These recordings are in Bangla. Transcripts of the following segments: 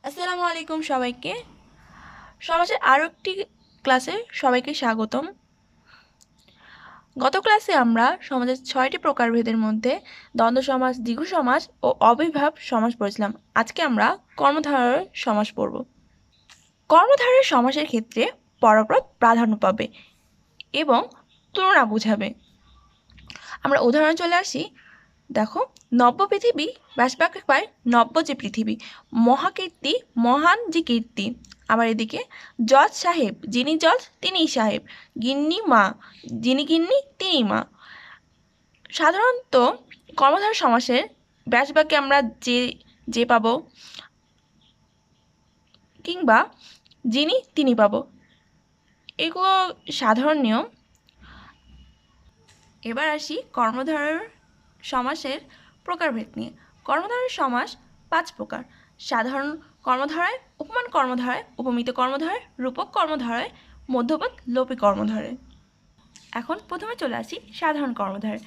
আসসালামু আলাইকুম সবাইকে। সমাজের আরও একটি ক্লাসে সবাইকে স্বাগতম। গত ক্লাসে আমরা সমাজের 6টি প্রকারভেদের মধ্যে দ্বন্দ্ব সমাস, দ্বিগু সমাস ও অবিভাব সমাস পড়েছিলাম। আজকে আমরা কর্মধারয়ের সমাস পড়ব। কর্মধারয়ের সমাসের ক্ষেত্রে পরপর প্রাধান্য পাবে এবং তুলনা বোঝাবে। আমরা উদাহরণ চলে আসি। দেখো, নব্য পৃথিবী ব্যাসবাক্যে পায় নব্য যে পৃথিবী, মহাকীর্তি মহান যে কীর্তি। আবার এদিকে জজ সাহেব, যিনি জজ তিনিই সাহেব, গিন্নি মা, যিনি গিন্নি তিনি মা। সাধারণত কর্মধারয় সমাসের ব্যাসবাক্যে আমরা যে যে পাবো কিংবা যিনি তিনি পাবো, এগুলো সাধারণ নিয়ম। এবার আসি কর্মধারয় সমাসের প্রকারভেদ নিয়ে। কর্মধারয় সমাস 5 প্রকার: সাধারণ কর্মধারয়, উপমান কর্মধারয়, উপমিত কর্মধারয়, রূপক কর্মধারয়, মধ্যপদ লোপী কর্মধারয়। এখন প্রথমে চলে আসি সাধারণ কর্মধারয়।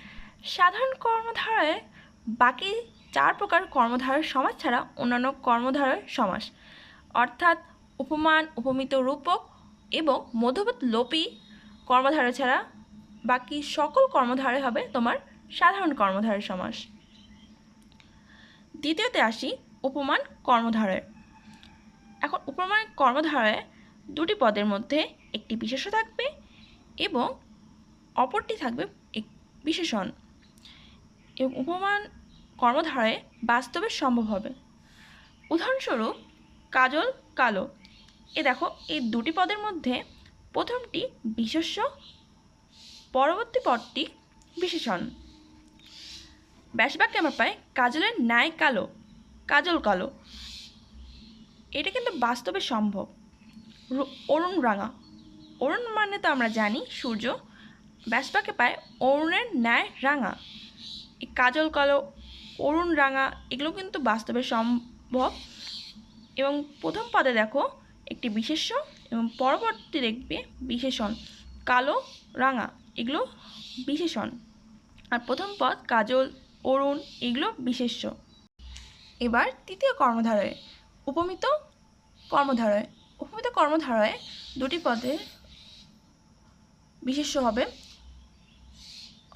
সাধারণ কর্মধারয়ে বাকি 4 প্রকার কর্মধারয় সমাস ছাড়া অন্যান্য কর্মধারয় সমাস, অর্থাৎ উপমান, উপমিত, রূপক এবং মধ্যপদ লোপী কর্মধারয় ছাড়া বাকি সকল কর্মধারয় হবে তোমার সাধারণ কর্মধারয় সমাস। দ্বিতীয়তে আসি উপমান কর্মধারয়। এখন উপমান কর্মধারয়ে দুটি পদের মধ্যে একটি বিশেষ্য থাকবে এবং অপরটি থাকবে বিশেষণ, এবং উপমান কর্মধারয়ে বাস্তবে সম্ভব হবে। উদাহরণস্বরূপ কাজল কালো। দেখো, এই দুটি পদের মধ্যে প্রথমটি বিশেষ্য, পরবর্তী পদটি বিশেষণ। ব্যাসবাক্যে আমরা পাই কাজলের ন্যায় কালো, কাজল কালো। এটা কিন্তু বাস্তবে সম্ভব। অরুণ রাঙা, অরুণ মানে তো আমরা জানি সূর্য, ব্যাসবাক্যে পায় অরুণের ন্যায় রাঙা। এই কাজল কালো, অরুণ রাঙা এগুলো কিন্তু বাস্তবে সম্ভব। এবং প্রথম পদে দেখো একটি বিশেষ্য এবং পরবর্তী দেখবে বিশেষণ। কালো, রাঙা এগুলো বিশেষণ, আর প্রথম পদ কাজল, অরুণ এগুলো বিশেষ্য। এবার তৃতীয় কর্মধারয়ে উপমিত কর্মধারয়। উপমিত কর্মধারয়ে দুটি পদে বিশেষ্য হবে,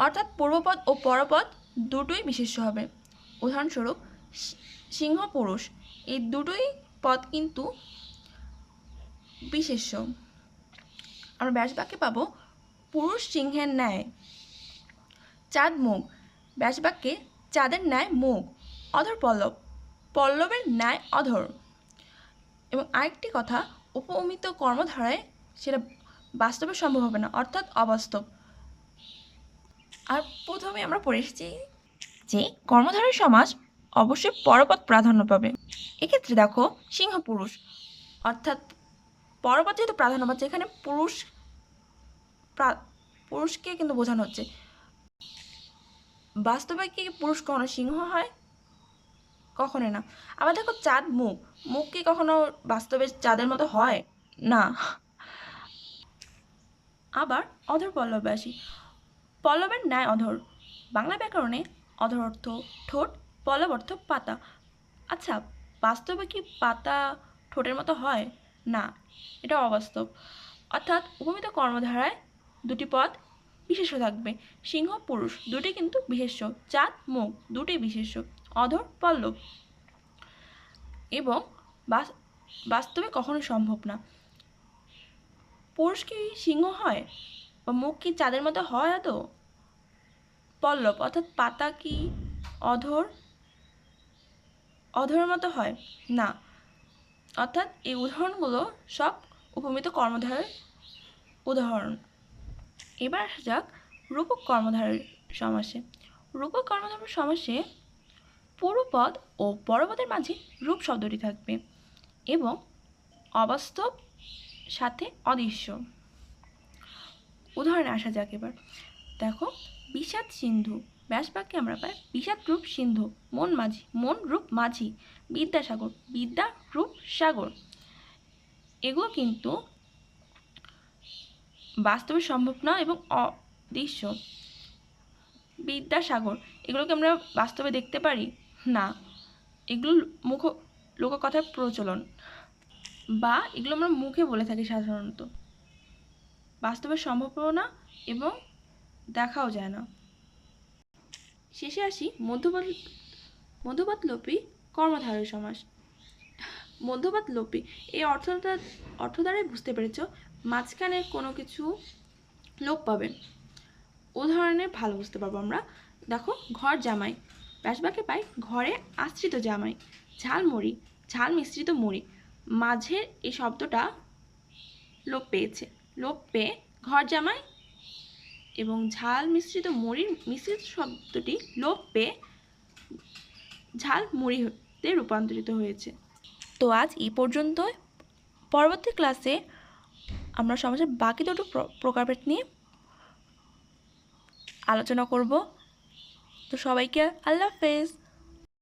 অর্থাৎ পূর্বপদ ও পরপদ দুটোই বিশেষ্য হবে। উদাহরণস্বরূপ সিংহ পুরুষ, এই দুটোই পদ কিন্তু বিশেষ্য। আমরা ব্যাসবাক্যে পাবো পুরুষ সিংহের ন্যায়। চাঁদ মুখ, ব্যাসবাক্যে চাঁদের ন্যায় মুখ। অধর পল্লব, পল্লবের ন্যায় অধর। এবং আরেকটি কথা, উপমিত কর্মধারায় সেটা বাস্তবে সম্ভব হবে না, অর্থাৎ অবাস্তব। আর প্রথমে আমরা পড়ে এসেছি যে কর্মধারয় সমাস অবশ্যই পরপদ প্রাধান্য পাবে। এক্ষেত্রে দেখো সিংহ পুরুষ, অর্থাৎ পরপদ যেহেতু প্রাধান্য পাচ্ছে, এখানে পুরুষকে কিন্তু বোঝানো হচ্ছে। বাস্তবে কি পুরুষ কখনো সিংহ হয়? কখনোই না। আবার দেখো চাঁদ মুখ, মুখ কি কখনো বাস্তবে চাঁদের মতো হয়? না। আবার অধর পল্লবে আসি। পল্লবের ন্যায় অধর, বাংলা ব্যাকরণে অধর অর্থ ঠোঁট, পল্লব অর্থ পাতা। আচ্ছা, বাস্তবে কি পাতা ঠোঁটের মতো হয়? না, এটা অবাস্তব। অর্থাৎ উপমিত কর্মধারায় দুটি পদ বিশেষ্য থাকবে। সিংহ পুরুষ দুটি কিন্তু বিশেষ্য, চাঁদ মুখ দুটি বিশেষ্য, অধর পল্লব। এবং বাস্তবে কখনো সম্ভব না। পুরুষ কি সিংহ হয় বা মুখ কি চাঁদের মতো হয়? তো পল্লব অর্থাৎ পাতা কি অধরের মতো হয়? না। অর্থাৎ এই উদাহরণগুলো সব উপমিত কর্মধারয়ের উদাহরণ। এবার আসা যাক রূপক কর্মধারয় সমাসে। রূপক কর্মধারয় সমাসে পূর্বপদ ও পরপদের মাঝে রূপ শব্দটি থাকবে এবং অবাস্তব সাথে অদৃশ্য। উদাহরণে আসা যাক এবার। দেখো, বিষাদ সিন্ধু, ব্যাসবাক্যে আমরা পাই বিষাদ রূপ সিন্ধু, মন মাঝি, মন রূপ মাঝি, বিদ্যাসাগর, বিদ্যা রূপ সাগর। এগুলো কিন্তু বাস্তবে সম্ভব না এবং অদৃশ্য। বিদ্যাসাগর, এগুলোকে আমরা বাস্তবে দেখতে পারি না, এগুলো লোককথার প্রচলন, বা এগুলো আমরা মুখে বলে থাকি সাধারণত, বাস্তবে সম্ভব না এবং দেখাও যায় না। শেষে আসি মধ্যপদলোপী কর্মধারয় সমাস। মধ্যপদলোপী এই অর্থ দ্বারাই বুঝতে পেরেছ মাঝখানে কোনো কিছু লোপ পাবে। উদাহরণে ভালো বুঝতে পারবো আমরা। দেখো, ঘর জামাই, ব্যাসবাক্যে পাই ঘরে আশ্রিত জামাই। ঝালমুড়ি, ঝাল মিশ্রিত মুড়ি, মাঝের এই শব্দটা লোপ পেয়েছে। লোপ পেয়ে ঘর জামাই এবং ঝাল মিশ্রিত মুড়ির মিশ্রিত শব্দটি লোপ পেয়ে ঝাল মুড়িতে রূপান্তরিত হয়েছে। তো আজ এই পর্যন্ত। পরবর্তী ক্লাসে আমরা সমাজের বাকি দুটো প্রকারভেদ নিয়ে আলোচনা করব। তো সবাইকে আল্লাহ হাফেজ।